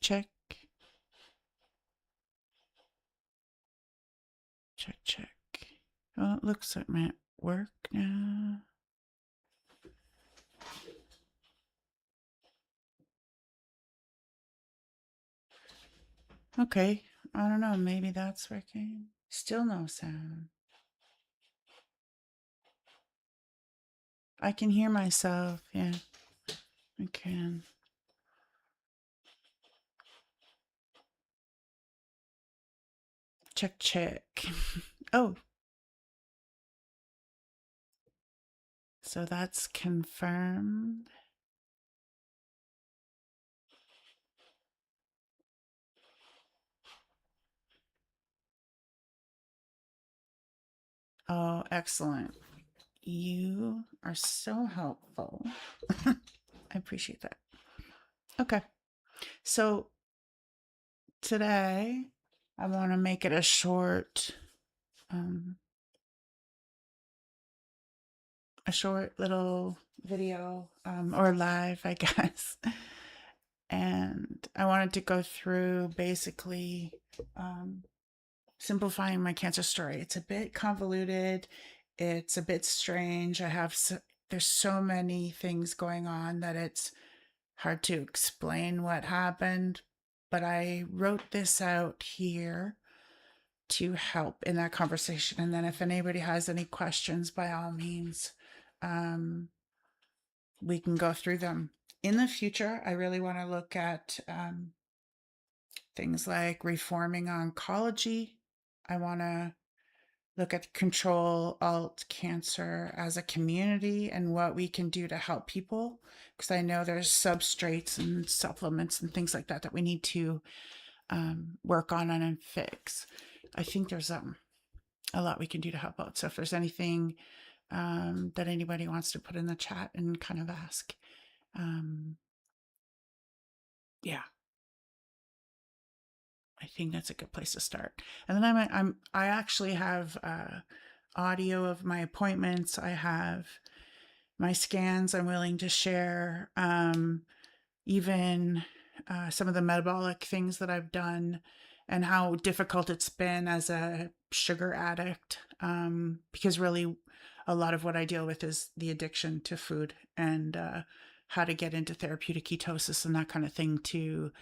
check. Check, check. Well, it looks like it might work now. Okay, I don't know, maybe that's working. Still no sound. I can hear myself, yeah. I can. Check, check. Oh. So that's confirmed. Oh, excellent. You are so helpful. I appreciate that. Okay. So today I want to make it a short little video or live, I guess. And I wanted to go through basically simplifying my cancer story. It's a bit convoluted. It's a bit strange. There's so many things going on that it's hard to explain what happened. But I wrote this out here to help in that conversation. And then if anybody has any questions, by all means, we can go through them. In the future, I really want to look at things like reforming oncology. I want to look at Control Alt Cancer as a community and what we can do to help people. Because I know there's substrates and supplements and things like that that we need to work on and fix. I think there's a lot we can do to help out. So if there's anything that anybody wants to put in the chat and kind of ask, yeah, I think that's a good place to start. And then I actually have audio of my appointments. I have my scans I'm willing to share, even some of the metabolic things that I've done and how difficult it's been as a sugar addict, because really a lot of what I deal with is the addiction to food and how to get into therapeutic ketosis and that kind of thing to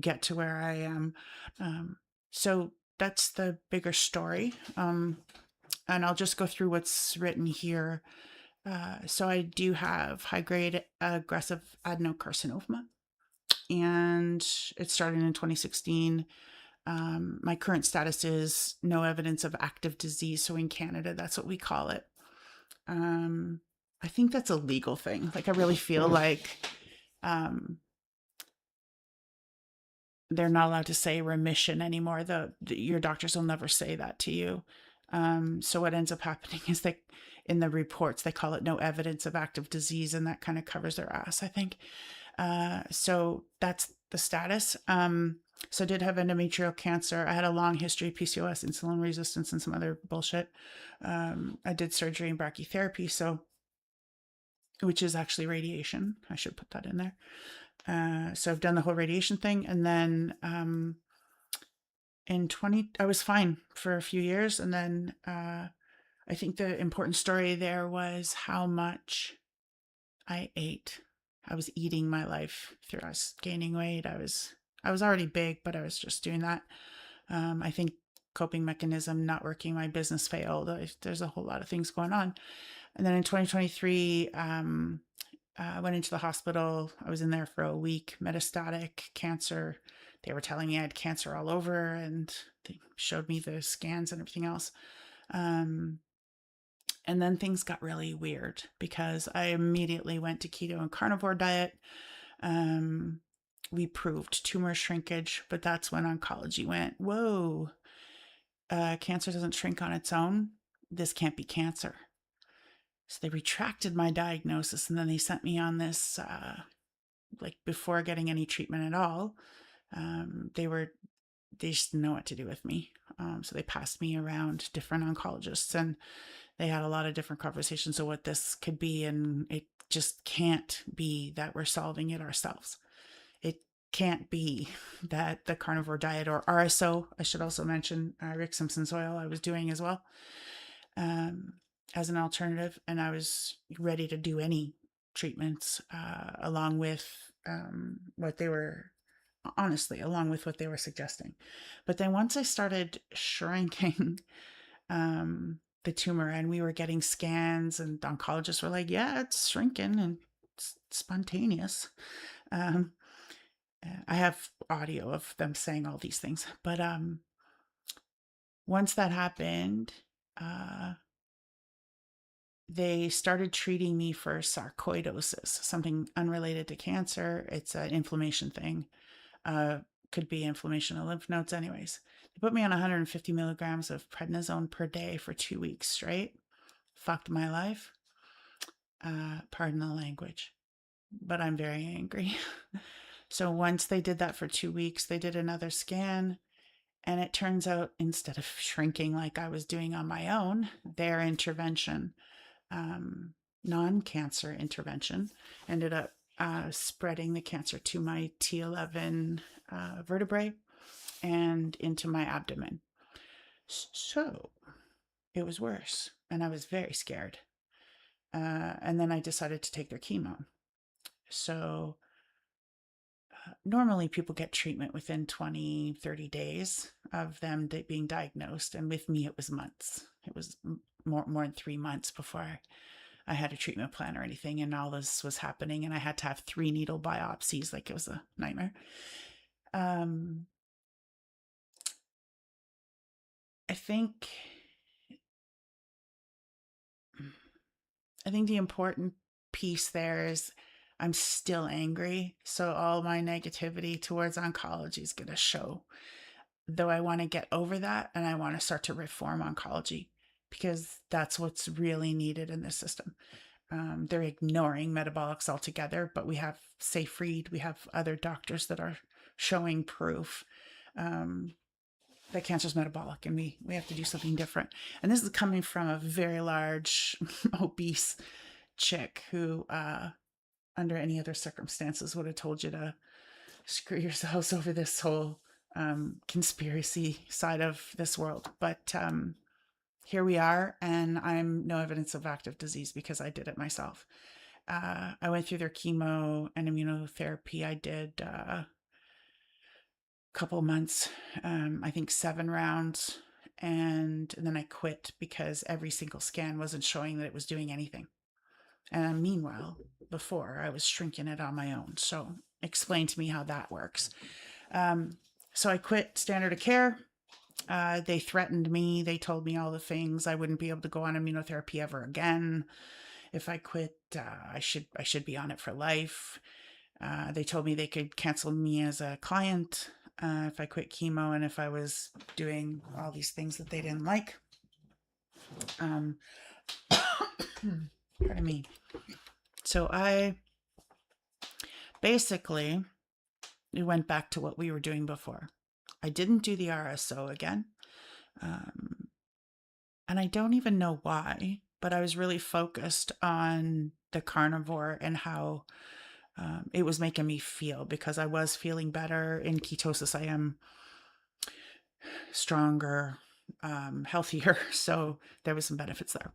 get to where I am. So that's the bigger story. And I'll just go through what's written here. So I do have high-grade aggressive adenocarcinoma, and it started in 2016. My current status is no evidence of active disease. So in Canada, that's what we call it. I think that's a legal thing. Like, I really feel like they're not allowed to say remission anymore. Your doctors will never say that to you. So what ends up happening is that in the reports, they call it no evidence of active disease, and that kind of covers their ass, I think. So that's the status. So I did have endometrial cancer. I had a long history of PCOS, insulin resistance, and some other bullshit. I did surgery and brachytherapy, which is actually radiation. I should put that in there. So I've done the whole radiation thing. And then I was fine for a few years. And then I think the important story there was how much I ate. I was eating my life through. I was gaining weight. I was already big, but I was just doing that. I think coping mechanism not working. My business failed. There's a whole lot of things going on. And then in 2023, I went into the hospital. I was in there for a week. Metastatic cancer. They were telling me I had cancer all over, and they showed me the scans and everything else. And then things got really weird because I immediately went to keto and carnivore diet. We proved tumor shrinkage, but that's when oncology went, whoa, cancer doesn't shrink on its own. This can't be cancer. So they retracted my diagnosis, and then they sent me on this, like, before getting any treatment at all. They just didn't know what to do with me. So they passed me around different oncologists, and they had a lot of different conversations of what this could be. And it just can't be that we're solving it ourselves. can't be that the carnivore diet or RSO, I should also mention, Rick Simpson's oil I was doing as well, um, as an alternative. And I was ready to do any treatments along with what they were, honestly, along with what they were suggesting. But then once I started shrinking the tumor and we were getting scans, and oncologists were like, yeah, it's shrinking and it's spontaneous. Um, I have audio of them saying all these things, but once that happened, uh, they started treating me for sarcoidosis, something unrelated to cancer. It's an inflammation thing. Uh, could be inflammation of lymph nodes, anyways. They put me on 150 milligrams of prednisone per day for 2 weeks straight. Fucked my life. Pardon the language, but I'm very angry. So once they did that for 2 weeks, they did another scan. And it turns out, instead of shrinking like I was doing on my own, their intervention, non-cancer intervention, ended up spreading the cancer to my T11 vertebrae and into my abdomen. So it was worse, and I was very scared. And then I decided to take their chemo. So normally people get treatment within 20, 30 days of them being diagnosed. And with me, it was months. It was more than 3 months before I had a treatment plan or anything. And all this was happening. And I had to have 3 needle biopsies. Like, it was a nightmare. I think the important piece there is I'm still angry. So all my negativity towards oncology is going to show. Though I want to get over that, and I want to start to reform oncology, because that's what's really needed in this system. They're ignoring metabolics altogether, but we have Safe Read, we have other doctors that are showing proof that cancer is metabolic, and we have to do something different. And this is coming from a very large, obese chick who, under any other circumstances, would have told you to screw yourselves over this whole conspiracy side of this world. But here we are, and I'm no evidence of active disease because I did it myself. I went through their chemo and immunotherapy. I did a couple months, I think 7 rounds, and then I quit because every single scan wasn't showing that it was doing anything. And meanwhile, before, I was shrinking it on my own. So explain to me how that works. So I quit standard of care. They threatened me. They told me all the things. I wouldn't be able to go on immunotherapy ever again. If I quit, I should be on it for life. They told me they could cancel me as a client if I quit chemo and if I was doing all these things that they didn't like. Pardon me. So I basically went back to what we were doing before. I didn't do the RSO again. And I don't even know why, but I was really focused on the carnivore and how it was making me feel, because I was feeling better. In ketosis, I am stronger, healthier. So there was some benefits there.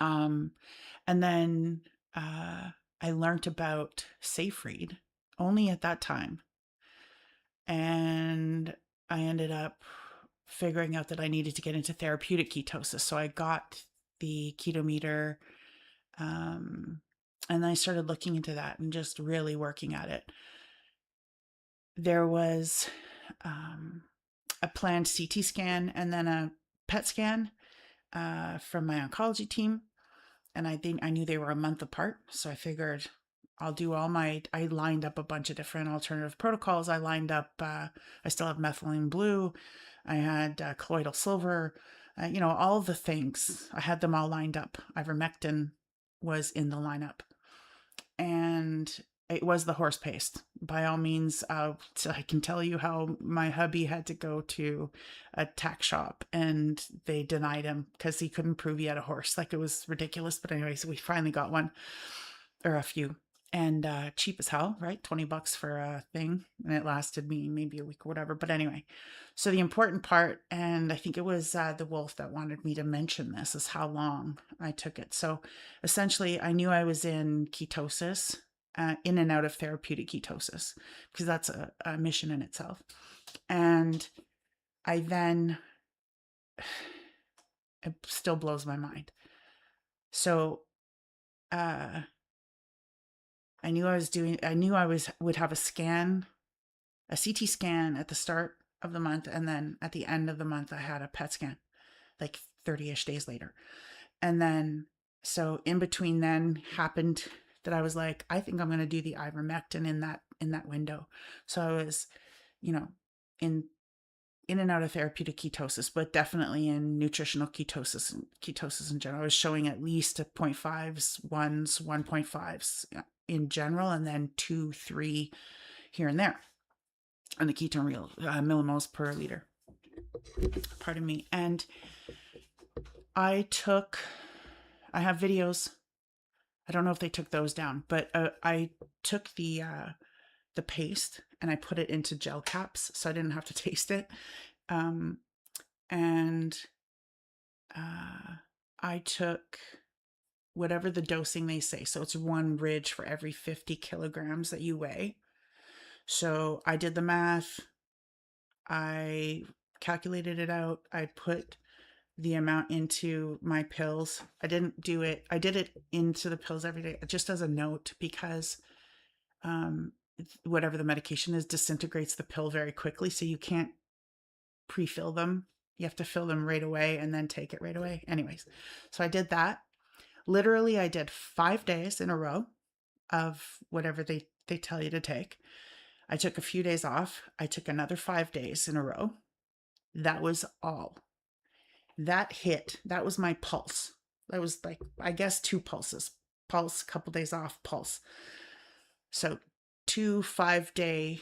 And then I learned about Safe Read only at that time. And I ended up figuring out that I needed to get into therapeutic ketosis. So I got the ketometer, and I started looking into that and just really working at it. There was a planned CT scan and then a PET scan from my oncology team. And I think I knew they were a month apart. So I figured I'll do I lined up a bunch of different alternative protocols. I lined up, I still have methylene blue. I had colloidal silver, all the things. I had them all lined up. Ivermectin was in the lineup. And it was the horse paste. By all means, I can tell you how my hubby had to go to a tack shop and they denied him because he couldn't prove he had a horse. Like, it was ridiculous. But anyways, we finally got one, or a few. and cheap as hell, right? $20 for a thing, and it lasted me maybe a week or whatever. But anyway, so the important part, and I think it was the wolf that wanted me to mention this, is how long I took it. So essentially, I knew I was in ketosis, in and out of therapeutic ketosis, because that's a mission in itself. And I then, it still blows my mind. So I knew would have a scan, a CT scan at the start of the month, and then at the end of the month I had a PET scan, like 30-ish days later. And then so in between then happened that I was like, I think I'm going to do the ivermectin in that window. So I was, you know, in and out of therapeutic ketosis, but definitely in nutritional ketosis and ketosis in general. I was showing at least a 0.5s, 1s, 1.5s in general, and then 2, 3 here and there on the ketone real millimoles per liter. Pardon me. And I have videos. I don't know if they took those down, but I took the paste and I put it into gel caps so I didn't have to taste it. And I took whatever the dosing they say. So it's 1 ridge for every 50 kilograms that you weigh. So I did the math. I calculated it out. I put the amount into my pills. I did it into the pills every day, just as a note, because whatever the medication is disintegrates the pill very quickly. So you can't pre-fill them. You have to fill them right away and then take it right away. Anyways, so I did that. Literally, I did 5 days in a row of whatever they tell you to take. I took a few days off. I took another 5 days in a row. That was all. That was my pulse. That was like, I guess 2 pulses. Pulse, couple days off, pulse. So 2 5-day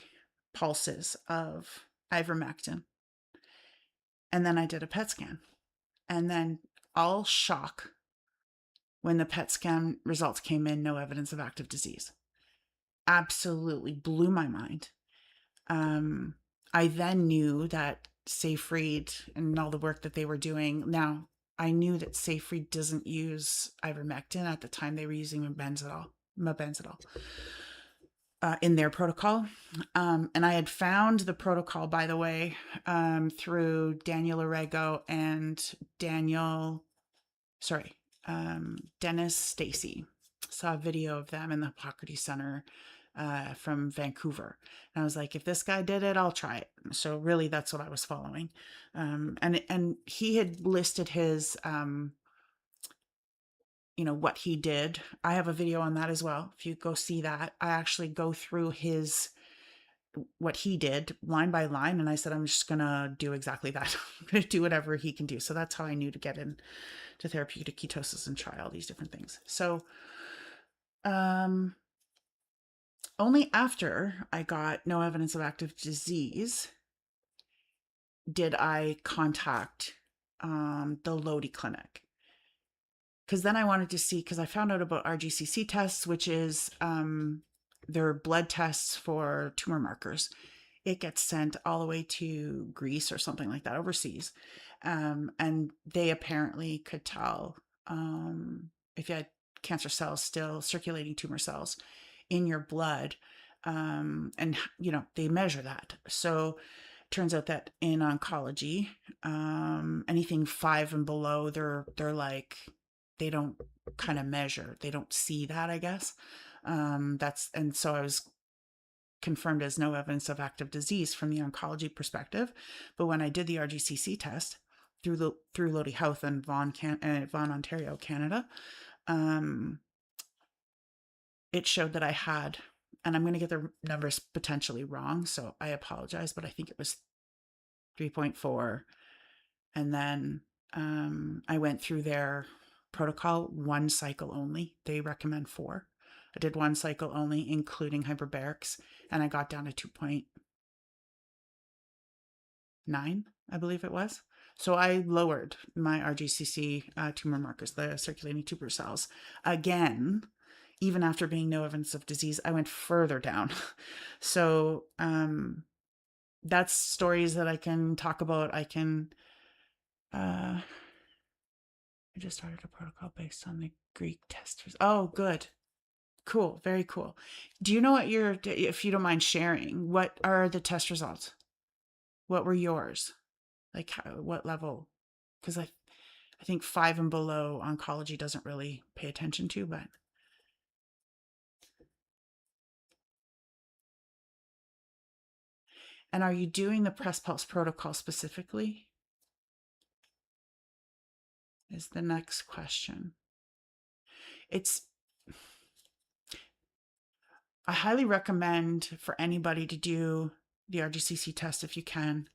pulses of ivermectin. And then I did a PET scan. And then all shock when the PET scan results came in, no evidence of active disease. Absolutely blew my mind. I then knew that Seyfried and all the work that they were doing. Now, I knew that Seyfried doesn't use ivermectin. At the time, they were using mebendazole in their protocol. And I had found the protocol, by the way, through Daniel Orego and Dennis Stacy. Saw a video of them in the Hippocrates Center from Vancouver. And I was like, if this guy did it, I'll try it. So really that's what I was following. And he had listed his, what he did. I have a video on that as well. If you go see that, I actually go through what he did line by line. And I said, I'm just going to do exactly that. I'm going to do whatever he can do. So that's how I knew to get into therapeutic ketosis and try all these different things. So, only after I got no evidence of active disease did I contact the Lodi clinic. Because then I wanted to see, because I found out about RGCC tests, which is their blood tests for tumor markers. It gets sent all the way to Greece or something like that, overseas. And they apparently could tell if you had cancer cells, still circulating tumor cells in your blood. And, they measure that. So turns out that in oncology, anything 5 and below, they're like, they don't kind of measure. They don't see that, I guess. And so I was confirmed as no evidence of active disease from the oncology perspective. But when I did the RGCC test through Lodi Health and Vaughan, Ontario, Canada, it showed that I had, and I'm going to get the numbers potentially wrong, so I apologize, but I think it was 3.4. And then I went through their protocol, 1 cycle only. They recommend 4. I did 1 cycle only, including hyperbarics, and I got down to 2.9, I believe it was. So I lowered my RGCC tumor markers, the circulating tumor cells, again, even after being no evidence of disease, I went further down. So that's stories that I can talk about. I just started a protocol based on the Greek test. Oh, good. Cool. Very cool. Do you know what if you don't mind sharing, what are the test results? What were yours? Like what level? Because I think 5 and below oncology doesn't really pay attention to, but. And are you doing the press pulse protocol specifically? Is the next question. I highly recommend for anybody to do the RGCC test if you can.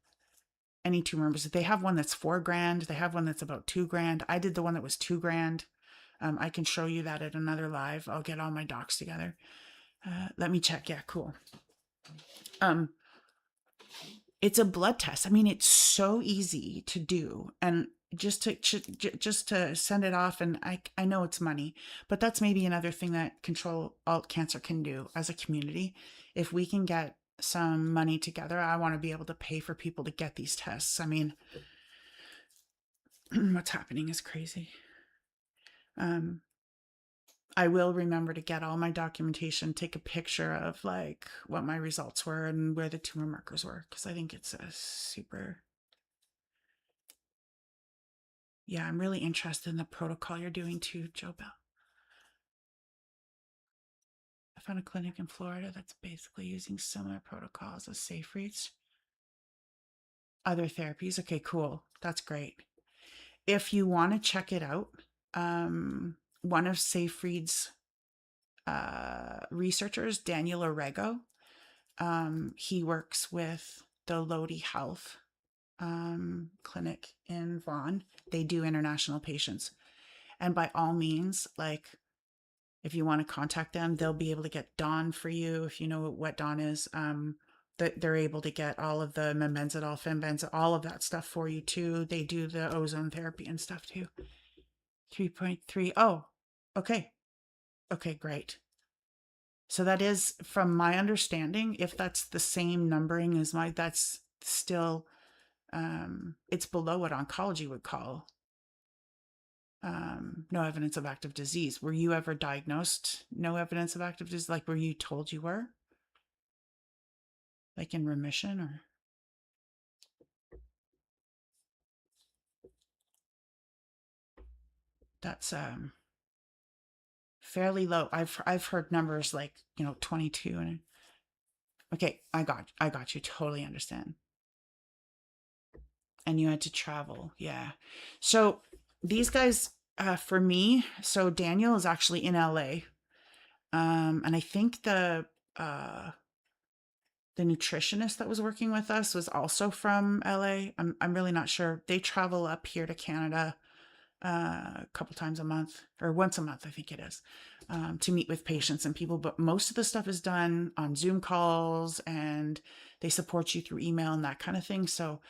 Any tumor members. They have one that's $4,000. They have one that's about $2,000. I did the one that was $2,000. I can show you that at another live. I'll get all my docs together. Let me check. Yeah, cool. It's a blood test. I mean, it's so easy to do, and just to send it off. And I know it's money, but that's maybe another thing that Control Alt Cancer can do as a community. If we can get some money together, I want to be able to pay for people to get these tests. I mean, what's happening is crazy. I will remember to get all my documentation, take a picture of like what my results were and where the tumor markers were, because I think it's a super. Yeah, I'm really interested in the protocol you're doing too, Joe Bell. I found a clinic in Florida that's basically using similar protocols as Safe Reads. Other therapies. Okay, cool. That's great. If you want to check it out, one of Safe Reads researchers, Daniel Orego, he works with the Lodi Health clinic in Vaughan. They do international patients. And by all means, like, if you want to contact them, they'll be able to get Dawn for you. If you know what Dawn is, they're able to get all of the membenzidol, fembenzidol, all of that stuff for you too. They do the ozone therapy and stuff too. 3.3. Oh, okay. Okay, great. So that is, from my understanding, if that's the same numbering as that's still, it's below what oncology would call no evidence of active disease. Were you ever diagnosed no evidence of active disease? Like, were you told you were? Like in remission or? That's fairly low. I've heard numbers like, 22 and okay, I got you. Totally understand. And you had to travel. Yeah. So these guys, for me, so Daniel is actually in LA. And I think the nutritionist that was working with us was also from LA. I'm really not sure. They travel up here to Canada a couple times a month, or once a month, I think it is, to meet with patients and people. But most of the stuff is done on Zoom calls, and they support you through email and that kind of thing. So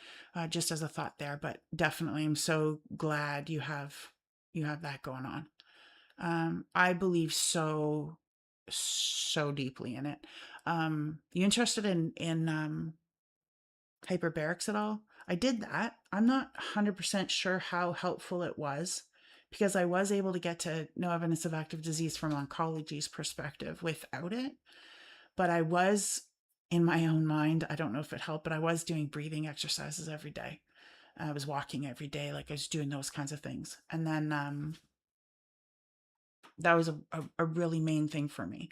just as a thought there, but definitely I'm so glad you have that going on. I believe so deeply in it. You interested in hyperbarics at all? I did that. I'm not 100% sure how helpful it was, because I was able to get to no evidence of active disease from oncology's perspective without it. But I was, in my own mind, I don't know if it helped, but I was doing breathing exercises every day. I was walking every day, like I was doing those kinds of things. And then that was a really main thing for me.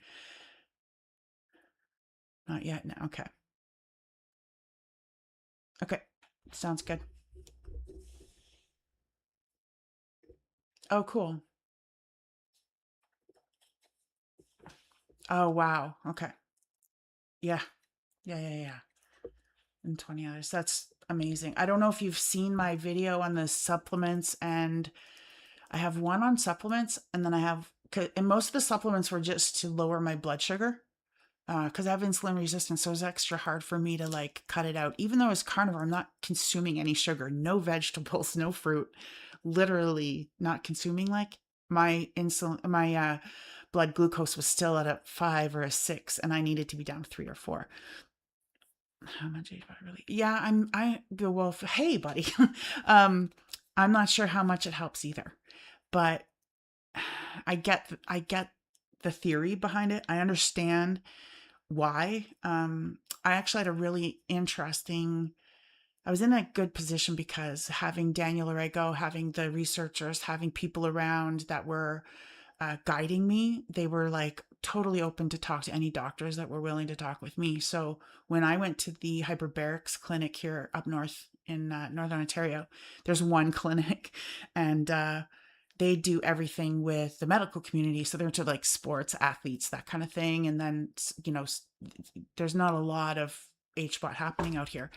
Not yet. No. Okay. Okay. Sounds good. Oh, cool. Oh, wow. Okay. Yeah. Yeah. Yeah. Yeah. And 20 others. That's amazing. I don't know if you've seen my video on the supplements, and I have one on supplements, and then and most of the supplements were just to lower my blood sugar. Because I have insulin resistance, so it's extra hard for me to like cut it out. Even though it's carnivore, I'm not consuming any sugar, no vegetables, no fruit, literally not consuming. Like my blood glucose was still at a 5 or a 6, and I needed to be down to 3 or 4. How much age I really? Yeah, I go, well, hey, buddy. um, I'm not sure how much it helps either, but I get the theory behind it. I understand why. I actually had a really interesting, I was in a good position because having Daniel Orego, having the researchers, having people around that were guiding me, they were like totally open to talk to any doctors that were willing to talk with me. So when I went to the hyperbarics clinic here up north in Northern Ontario, there's one clinic, and they do everything with the medical community. So they're to like sports athletes, that kind of thing. And then, there's not a lot of HBOT happening out here.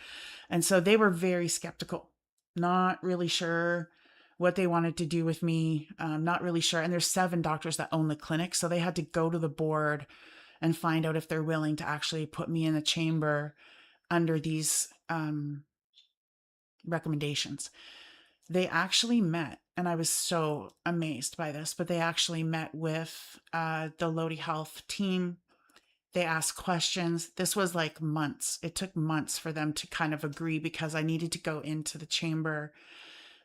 And so they were very skeptical, not really sure what they wanted to do with me, not really sure. And there's 7 doctors that own the clinic. So they had to go to the board and find out if they're willing to actually put me in the chamber under these recommendations. They actually met, and I was so amazed by this, but they actually met with the Lodi Health team. They asked questions. This was like months. It took months for them to kind of agree, because I needed to go into the chamber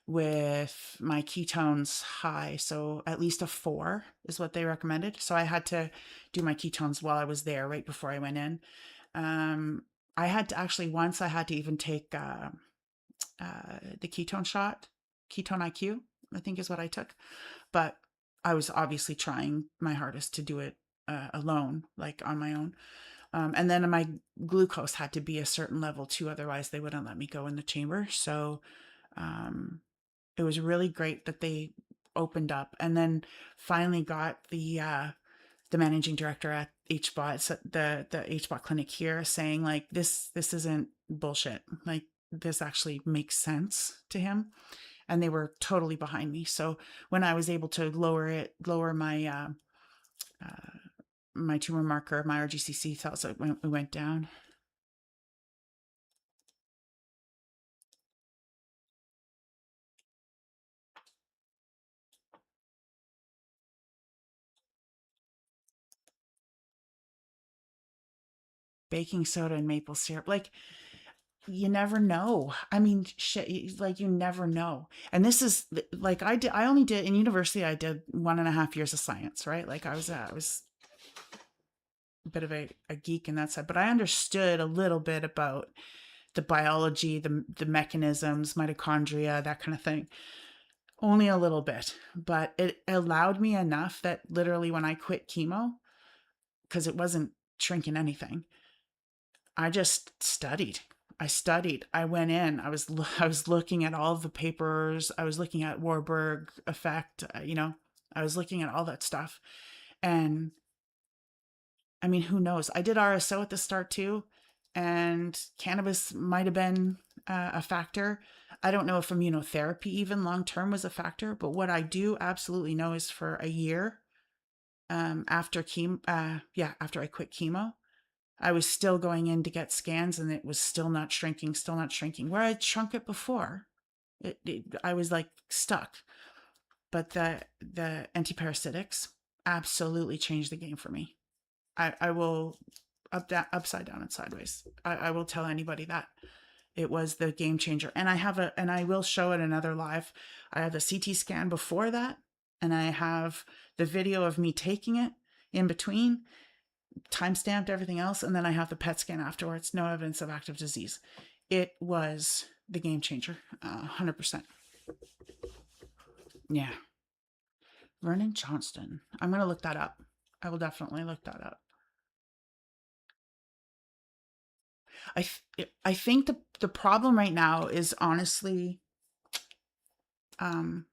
with my ketones high. So at least a 4 is what they recommended. So I had to do my ketones while I was there, right before I went in. I had to actually, once I had to even take the ketone shot, ketone IQ, I think is what I took. But I was obviously trying my hardest to do it alone, like on my own. And then my glucose had to be a certain level too, otherwise they wouldn't let me go in the chamber. So it was really great that they opened up, and then finally got the managing director at HBOT, the HBOT clinic here, saying like, this isn't bullshit. Like, this actually makes sense to him. And they were totally behind me. So when I was able to lower my my tumor marker, my RGCC cells, it went down. Baking soda and maple syrup, like, you never know. I mean, shit, like, you never know. And this is like, I only did in university, I did 1.5 years of science, right? Like, I was a bit of a geek in that side, but I understood a little bit about the biology, the mechanisms, mitochondria, that kind of thing. Only a little bit, but it allowed me enough that literally when I quit chemo, because it wasn't shrinking anything, I just studied. I studied. I went in. I was looking at all of the papers. I was looking at Warburg effect. I was looking at all that stuff, and I mean, who knows? I did RSO at the start too, and cannabis might have been a factor. I don't know if immunotherapy even long term was a factor, but what I do absolutely know is for a year after after I quit chemo, I was still going in to get scans, and it was still not shrinking, still not shrinking. Where I'd shrunk it before, I was like stuck. But the antiparasitics absolutely changed the game for me. I will upside down and sideways. I will tell anybody that it was the game changer. And I will show it another live. I have the CT scan before that, and I have the video of me taking it in between, time stamped, everything else, and then I have the PET scan afterwards. No evidence of active disease. It was the game changer, 100%. Yeah, Vernon Johnston. I'm gonna look that up. I will definitely look that up. I think the problem right now is honestly, um,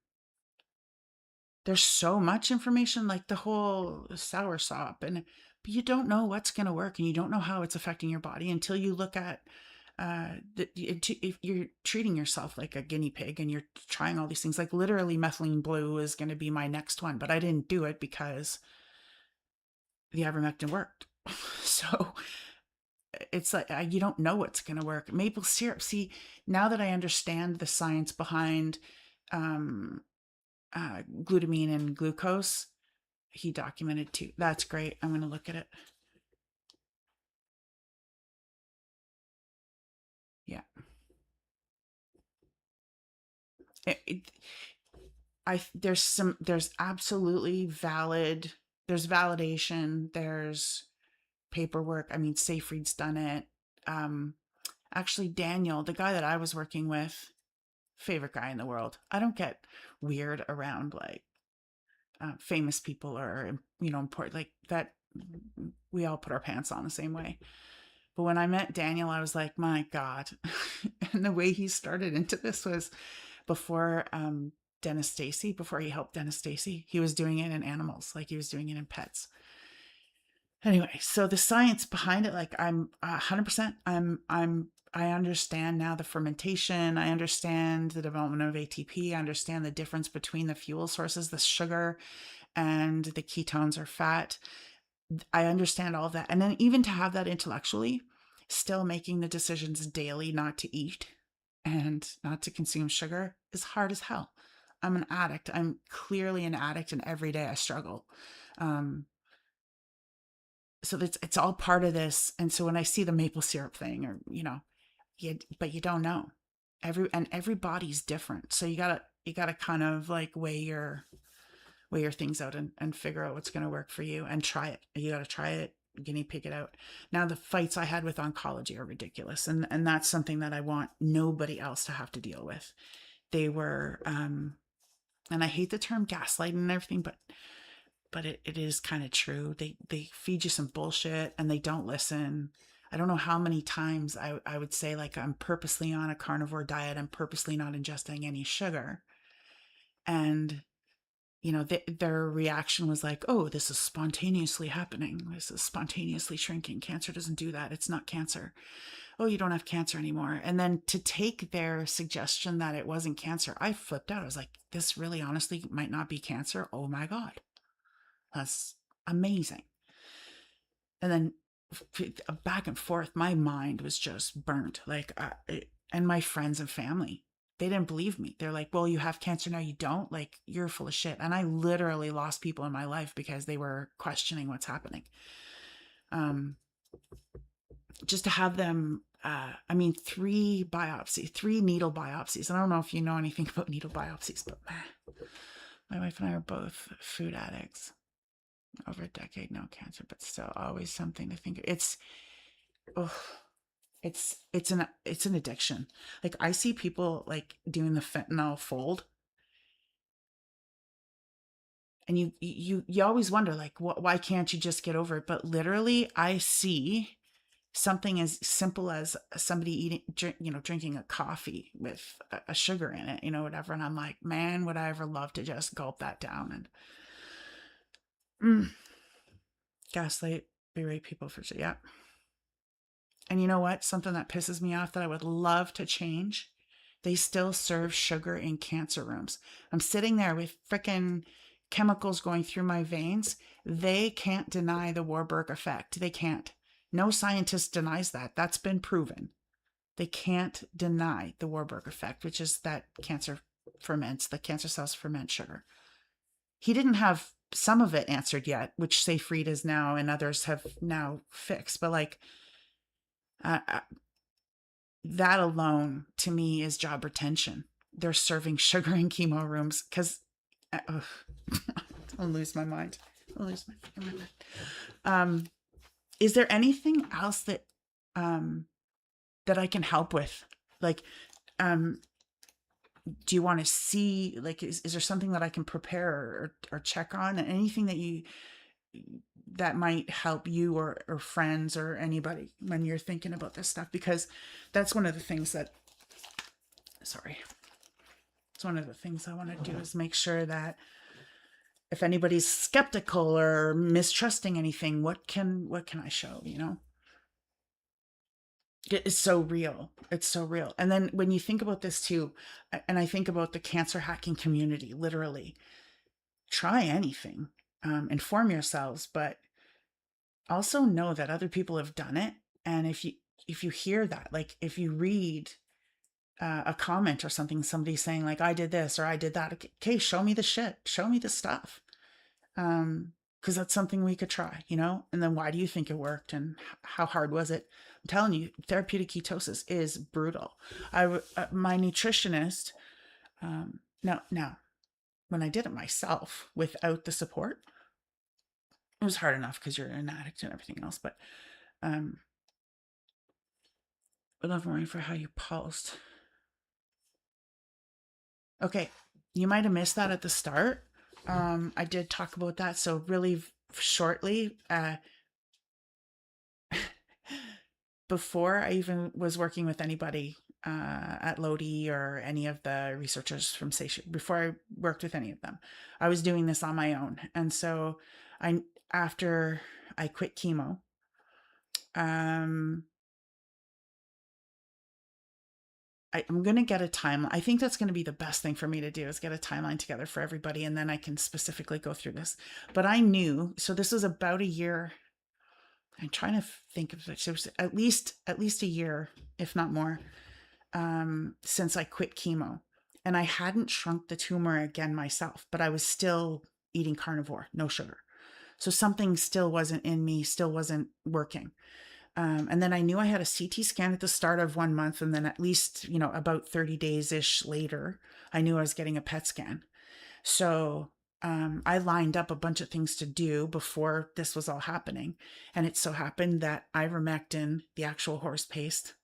there's so much information, like the whole sour sop, but you don't know what's going to work, and you don't know how it's affecting your body until you look at if you're treating yourself like a guinea pig and you're trying all these things. Like, literally methylene blue is going to be my next one, but I didn't do it because the ivermectin worked. So it's like, you don't know what's going to work. Maple syrup, see, now that I understand the science behind glutamine and glucose, he documented too. That's great. I'm going to look at it. Yeah. It, there's absolutely valid, there's validation, there's paperwork. I mean, Seyfried's done it. Um, Actually, Daniel, the guy that I was working with, favorite guy in the world. I don't get weird around like famous people or, important like that. We all put our pants on the same way. But when I met Daniel, I was like, my God. And the way he started into this was before Dennis Stacy, before he helped Dennis Stacy, he was doing it in animals, like he was doing it in pets. Anyway, so the science behind it, like I'm 100%, I understand now the fermentation. I understand the development of ATP. I understand the difference between the fuel sources, the sugar and the ketones or fat. I understand all of that. And then even to have that intellectually, still making the decisions daily not to eat and not to consume sugar is hard as hell. I'm an addict. I'm clearly an addict, and every day I struggle. Um, so it's all part of this. And so when I see the maple syrup thing, or but you don't know, everybody's different. So you gotta kind of like weigh your things out, and figure out what's going to work for you, and try it. You got to try it, guinea pig it out. Now, the fights I had with oncology are ridiculous. And that's something that I want nobody else to have to deal with. They were, and I hate the term gaslighting and everything, but it is kind of true. They feed you some bullshit and they don't listen. I don't know how many times I would say, like, I'm purposely on a carnivore diet. I'm purposely not ingesting any sugar. And their reaction was like, oh, this is spontaneously happening. This is spontaneously shrinking. Cancer doesn't do that. It's not cancer. Oh, you don't have cancer anymore. And then to take their suggestion that it wasn't cancer, I flipped out. I was like, this really honestly might not be cancer. Oh my God. That's amazing. And then back and forth, my mind was just burnt. Like, and my friends and family, they didn't believe me. They're like, well, you have cancer now, you don't? Like, you're full of shit. And I literally lost people in my life because they were questioning what's happening. Just to have them, I mean, three needle biopsies. I don't know if you know anything about needle biopsies, but my wife and I are both food addicts. Over a decade, no cancer, but still always something to think. It's an addiction. Like, I see people like doing the fentanyl fold, and you always wonder, like, why can't you just get over it? But literally, I see something as simple as somebody drinking a coffee with a sugar in it, whatever, and I'm like, man, would I ever love to just gulp that down and gaslight, berate people for, yeah. And you know what? Something that pisses me off that I would love to change. They still serve sugar in cancer rooms. I'm sitting there with frickin' chemicals going through my veins. They can't deny the Warburg effect. They can't. No scientist denies that. That's been proven. They can't deny the Warburg effect, which is that cancer cells ferment sugar. He didn't have some of it answered yet, which Seyfried is now and others have now fixed. But like, that alone to me is job retention. They're serving sugar in chemo rooms because I'll lose my mind. I'll lose my freaking mind. Is there anything else that I can help with? Like, do you want to see, like, is there something that I can prepare or check on? Anything that might help you or friends or anybody when you're thinking about this stuff? Because that's one of the things it's one of the things I want to do, is make sure that if anybody's skeptical or mistrusting anything, what can I show, It's so real. It's so real. And then when you think about this too, and I think about the cancer hacking community, literally try anything, inform yourselves, but also know that other people have done it. And if you hear that, like, if you read a comment or something, somebody saying like, I did this or I did that, okay, show me the shit, show me the stuff. because that's something we could try, you know? And then why do you think it worked and how hard was it? I'm telling you, therapeutic ketosis is brutal. My nutritionist, now, when I did it myself without the support, it was hard enough because you're an addict and everything else, um, but love Maureen for how you pulsed. Okay, you might have missed that at the start. I did talk about that. So really shortly, before I even was working with anybody at Lodi or any of the researchers from Station, before I worked with any of them, I was doing this on my own. And so after I quit chemo, I'm going to get a timeline. I think that's going to be the best thing for me to do is get a timeline together for everybody. And then I can specifically go through this. But I knew, so this was about a year. I'm trying to think of it. It was at least a year, if not more, since I quit chemo. And I hadn't shrunk the tumor again myself, but I was still eating carnivore, no sugar. So something still wasn't in me, still wasn't working. And then I knew I had a CT scan at the start of 1 month. And then at least, about 30 days-ish later, I knew I was getting a PET scan. So I lined up a bunch of things to do before this was all happening. And it so happened that ivermectin, the actual horse paste,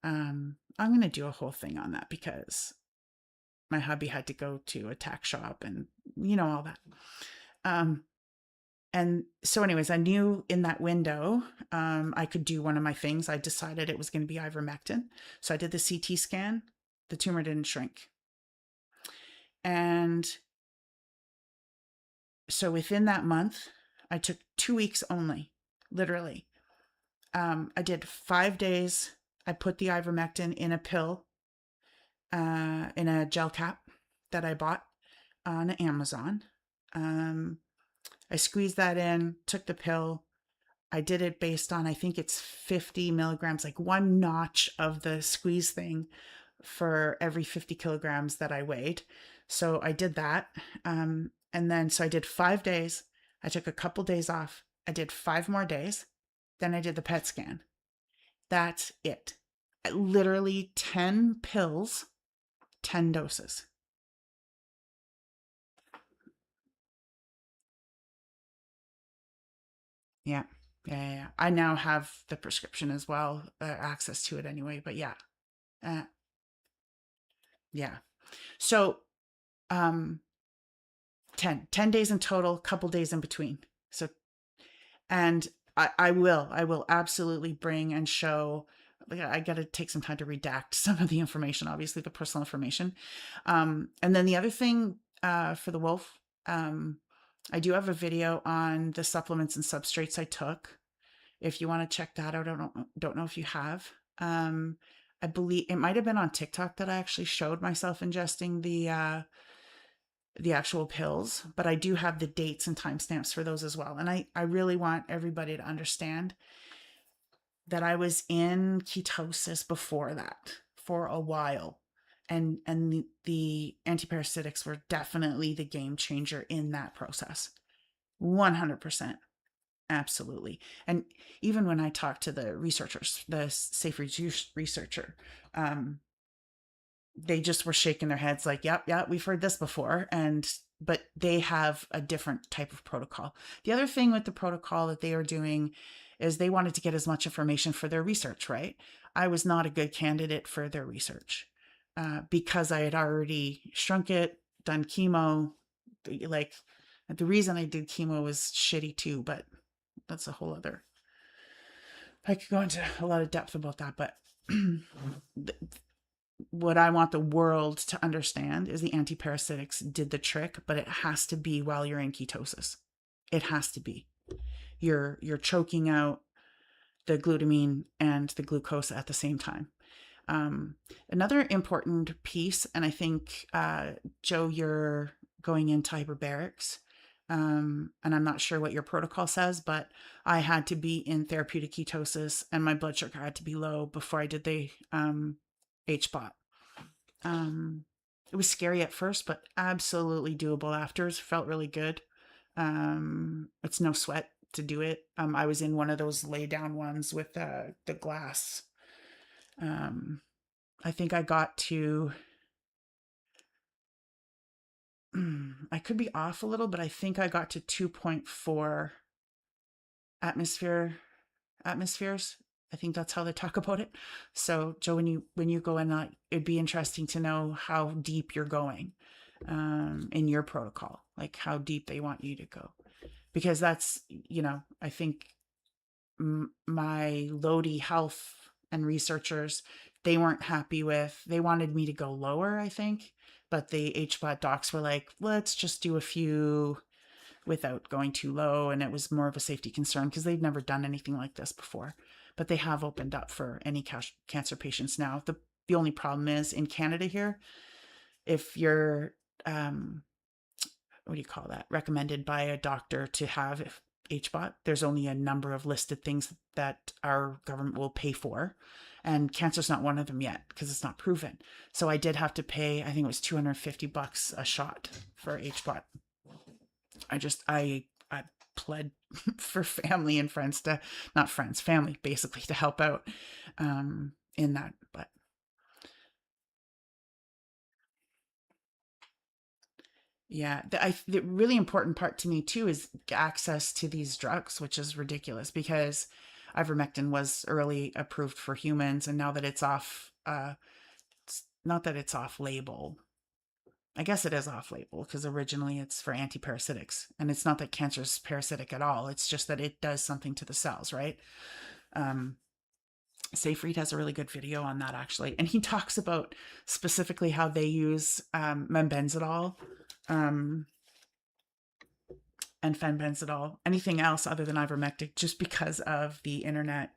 I'm going to do a whole thing on that because my hubby had to go to a tack shop and, all that. And so anyways, I knew in that window, I could do one of my things. I decided it was going to be ivermectin. So I did the CT scan. The tumor didn't shrink. And so within that month, I took 2 weeks only, literally. I did 5 days. I put the ivermectin in a pill, in a gel cap that I bought on Amazon. I squeezed that in, took the pill. I did it based on, I think it's 50 milligrams, like one notch of the squeeze thing for every 50 kilograms that I weighed. So I did that. And then, so I did 5 days. I took a couple days off. I did 5 more days. Then I did the PET scan. That's it. Literally 10 pills, 10 doses. Yeah. Yeah. I now have the prescription as well, access to it anyway. But yeah. Uh, yeah. So, um, 10 days in total, couple days in between. So, and I will absolutely bring and show. Like, I got to take some time to redact some of the information, obviously the personal information. And then the other thing, for the wolf, I do have a video on the supplements and substrates I took. If you want to check that out, I don't know if you have. I believe it might have been on TikTok that I actually showed myself ingesting the actual pills, but I do have the dates and timestamps for those as well. And I really want everybody to understand that I was in ketosis before that for a while. And the antiparasitics were definitely the game changer in that process. 100%. Absolutely. And even when I talked to the researchers, the safe use researcher, they just were shaking their heads like, yep, we've heard this before. But they have a different type of protocol. The other thing with the protocol that they are doing is they wanted to get as much information for their research, right? I was not a good candidate for their research, because I had already shrunk it, done chemo. Like, the reason I did chemo was shitty too, but that's a whole other, I could go into a lot of depth about that. But what I want the world to understand is the antiparasitics did the trick, but it has to be while you're in ketosis. It has to be. You're choking out the glutamine and the glucose at the same time. Another important piece, and I think, Joe, you're going into hyperbarics, and I'm not sure what your protocol says, but I had to be in therapeutic ketosis and my blood sugar had to be low before I did the HBOT. It was scary at first, but absolutely doable afterwards. Felt really good. It's no sweat to do it. I was in one of those lay down ones with the glass. Um, I think I got to, I could be off a little, but I think I got to 2.4 atmospheres. I think that's how they talk about it. So, Joe, when you go in, it'd be interesting to know how deep you're going in your protocol, like how deep they want you to go, because that's, I think my Lodi health and researchers, they weren't happy with, they wanted me to go lower, I think, but the HBOT docs were like, let's just do a few without going too low. And it was more of a safety concern because they've never done anything like this before, but they have opened up for any cancer patients now. The only problem is in Canada here, if you're, what do you call that, recommended by a doctor to have HBOT, there's only a number of listed things that our government will pay for. And cancer's not one of them yet because it's not proven. So I did have to pay, I think it was $250 a shot for HBOT. I pled for family and friends to, not friends, family basically, to help out in that. But yeah, the really important part to me too is access to these drugs, which is ridiculous because ivermectin was early approved for humans, and now that it's off, it's not that it's off label. I guess it is off label because originally it's for antiparasitics, and it's not that cancer is parasitic at all. It's just that it does something to the cells, right? Um, Seyfried has a really good video on that actually, and he talks about specifically how they use membenzidol and fenbenzidol, anything else other than ivermectin, just because of the internet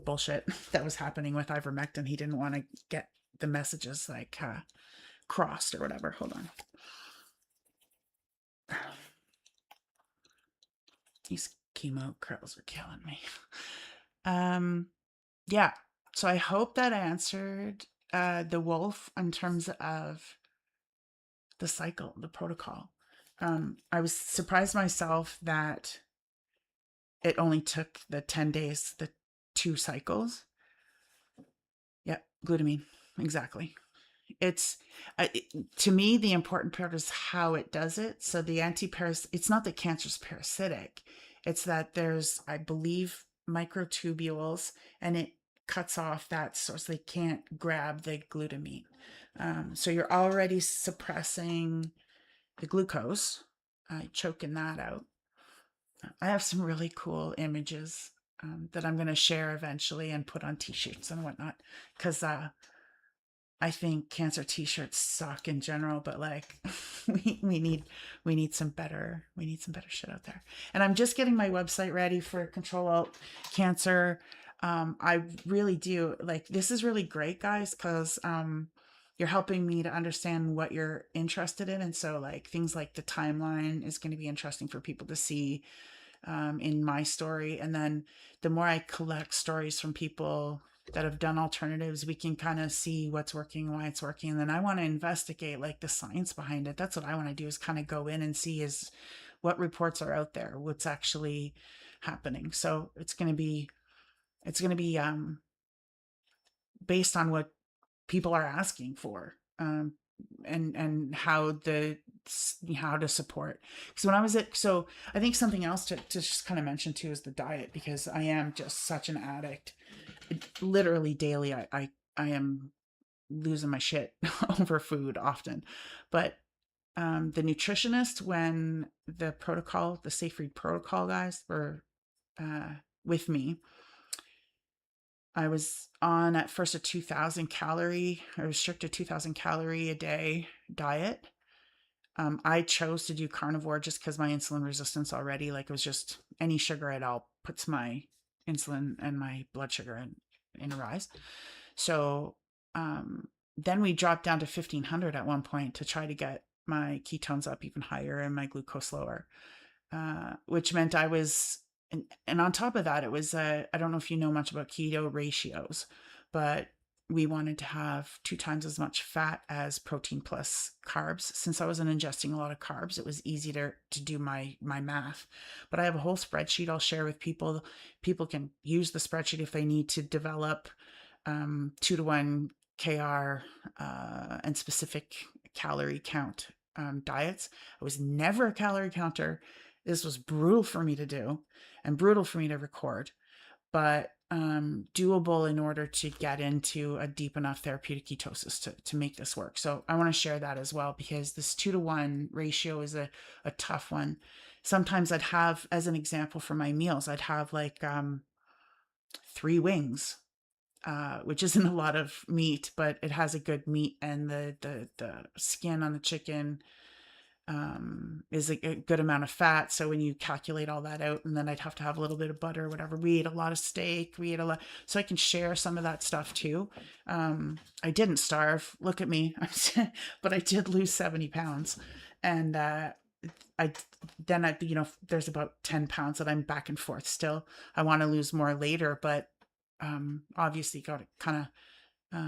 bullshit that was happening with ivermectin. He didn't want to get the messages like crossed or whatever. Hold on. These chemo curls are killing me. Yeah. So I hope that answered the wolf in terms of the cycle, the protocol. I was surprised myself that it only took the 10 days, the 2 cycles. Yep, glutamine, exactly. It's to me, the important part is how it does it. So the it's not that cancer's parasitic, it's that there's, I believe, microtubules, and it cuts off that source. They can't grab the glutamine. So you're already suppressing the glucose, choking that out. I have some really cool images that I'm going to share eventually and put on t-shirts and whatnot, because I think cancer t-shirts suck in general, but like we need some better shit out there. And I'm just getting my website ready for Control Alt Cancer. I really do like, this is really great, guys, because you're helping me to understand what you're interested in. And so like things like the timeline is going to be interesting for people to see in my story. And then the more I collect stories from people that have done alternatives, we can kind of see what's working, why it's working. And then I want to investigate like the science behind it. That's what I want to do, is kind of go in and see is what reports are out there, what's actually happening. So it's going to be based on what people are asking for, and how to support. Because when I was so I think something else to just kind of mention too is the diet, because I am just such an addict. Literally daily, I am losing my shit over food often. But the nutritionist, when the Safe protocol guys were with me, I was on at first a 2,000 calorie, or restricted 2,000 calorie a day diet. I chose to do carnivore just because my insulin resistance already, like, it was just any sugar at all puts my insulin and my blood sugar in a rise. So then we dropped down to 1,500 at one point to try to get my ketones up even higher and my glucose lower, which meant I was, and on top of that, it was, I don't know if you know much about keto ratios, but we wanted to have 2 times as much fat as protein plus carbs. Since I wasn't ingesting a lot of carbs, it was easy to do my math. But I have a whole spreadsheet I'll share with people. People can use the spreadsheet if they need to develop 2-to-1 KR and specific calorie count diets. I was never a calorie counter. This was brutal for me to do and brutal for me to record, but doable in order to get into a deep enough therapeutic ketosis to make this work. So I want to share that as well, because this 2-to-1 ratio is a tough one. Sometimes I'd have, as an example for my meals, I'd have like 3 wings, which isn't a lot of meat, but it has a good meat, and the skin on the chicken is a good amount of fat. So when you calculate all that out, and then I'd have to have a little bit of butter or whatever. We ate a lot of steak. We ate a lot. So I can share some of that stuff too. I didn't starve. Look at me. But I did lose 70 pounds. And there's about 10 pounds that I'm back and forth still. I want to lose more later, but obviously got to kind of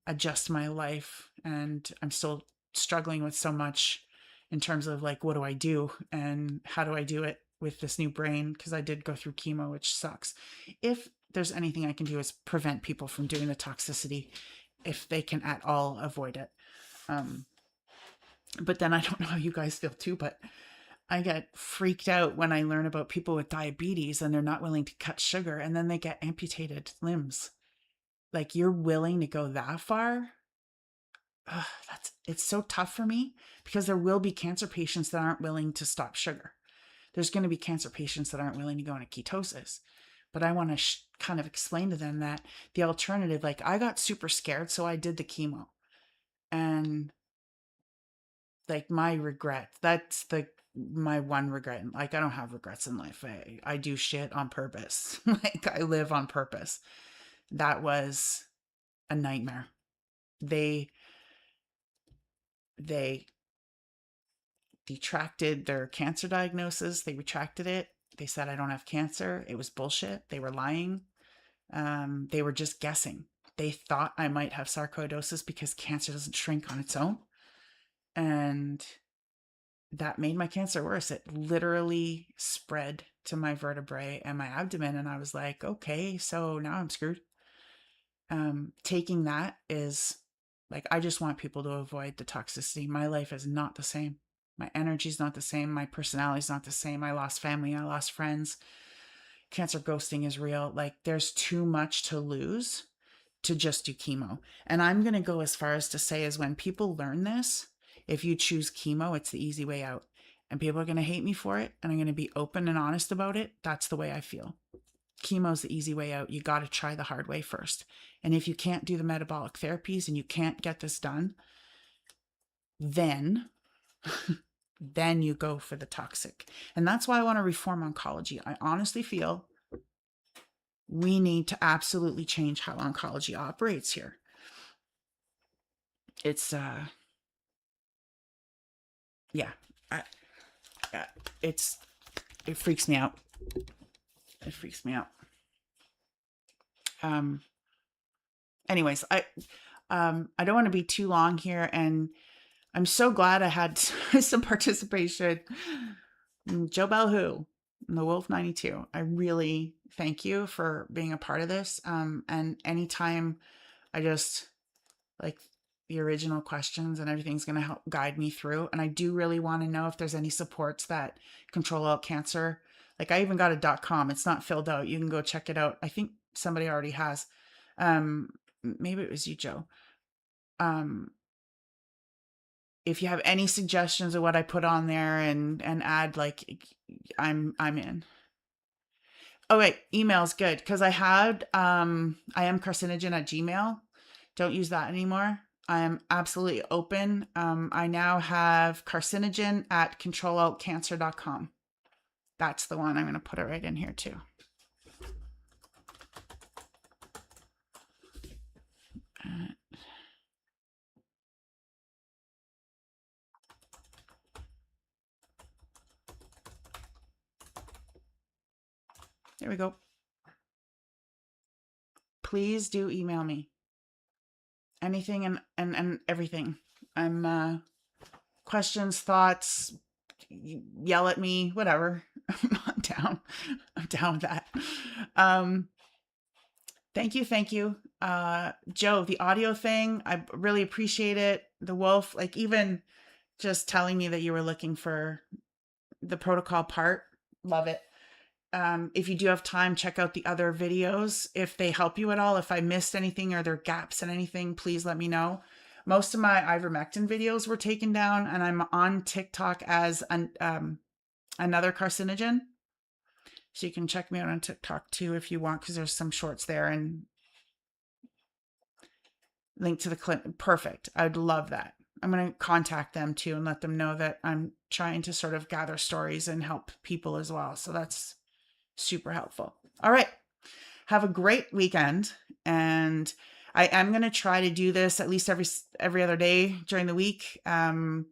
adjust my life. And I'm still struggling with so much in terms of like, what do I do and how do I do it with this new brain? Because I did go through chemo, which sucks. If there's anything I can do, is prevent people from doing the toxicity if they can at all avoid it. But then I don't know how you guys feel too, but I get freaked out when I learn about people with diabetes and they're not willing to cut sugar, and then they get amputated limbs. Like, you're willing to go that far? It's so tough for me, because there will be cancer patients that aren't willing to stop sugar. There's going to be cancer patients that aren't willing to go into ketosis. But I want to kind of explain to them that the alternative, like, I got super scared, so I did the chemo. And like, my regret, that's my one regret. Like, I don't have regrets in life. I do shit on purpose. Like, I live on purpose. That was a nightmare. They detracted their cancer diagnosis. They retracted it. They said I don't have cancer. It was bullshit. They were lying. They were just guessing. They thought I might have sarcoidosis because cancer doesn't shrink on its own. And that made my cancer worse. It literally spread to my vertebrae and my abdomen. And I was like, okay, so now I'm screwed. Taking that is like, I just want people to avoid the toxicity. My life is not the same. My energy is not the same. My personality is not the same. I lost family. I lost friends. Cancer ghosting is real. Like, there's too much to lose to just do chemo. And I'm going to go as far as to say, is when people learn this, if you choose chemo, it's the easy way out. And people are going to hate me for it. And I'm going to be open and honest about it. That's the way I feel. Chemo's the easy way out. You got to try the hard way first. And if you can't do the metabolic therapies and you can't get this done, then you go for the toxic. And that's why I want to reform oncology. I honestly feel we need to absolutely change how oncology operates here. It's it freaks me out. It freaks me out. Anyways, I don't want to be too long here, and I'm so glad I had some participation. Joe Balhu, the Wolf 92. I really thank you for being a part of this. And anytime I just like the original questions and everything's going to help guide me through. And I do really want to know if there's any supports that Control Alt Cancer. Like, I even got a .com. It's not filled out. You can go check it out. I think somebody already has. Maybe it was you, Joe. If you have any suggestions of what I put on there and add, like, I'm in. Oh wait, email's good, because I had I am carcinogen at Gmail. Don't use that anymore. I am absolutely open. I now have carcinogen at controlaltcancer.com. That's the one. I'm going to put it right in here too. There we go. Please do email me. anything and everything. I'm questions, thoughts, yell at me, whatever. I'm down. I'm down with that. Um, thank you. Joe, the audio thing, I really appreciate it. The wolf, like even just telling me that you were looking for the protocol part, love it. If you do have time, check out the other videos. If they help you at all, if I missed anything or there are gaps in anything, please let me know. Most of my ivermectin videos were taken down, and I'm on TikTok as another carcinogen. So you can check me out on TikTok too if you want, because there's some shorts there and link to the clip. Perfect. I'd love that. I'm going to contact them too and let them know that I'm trying to sort of gather stories and help people as well. So that's super helpful. All right. Have a great weekend. And I am going to try to do this at least every other day during the week. Oh,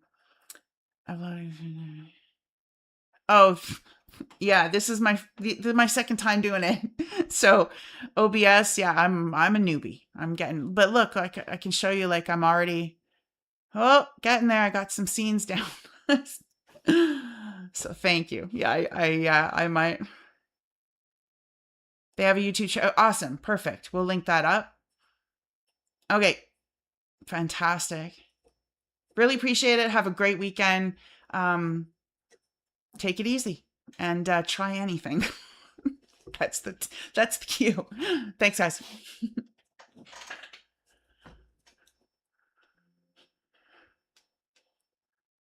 yeah, this is my second time doing it. So OBS, yeah, I'm a newbie. I'm getting, but look, I can show you like I'm already, oh, getting there. I got some scenes down. So thank you. Yeah, I might. They have a YouTube show. Awesome. Perfect. We'll link that up. Okay. Fantastic. Really appreciate it. Have a great weekend. Take it easy and try anything. That's the cue. Thanks, guys.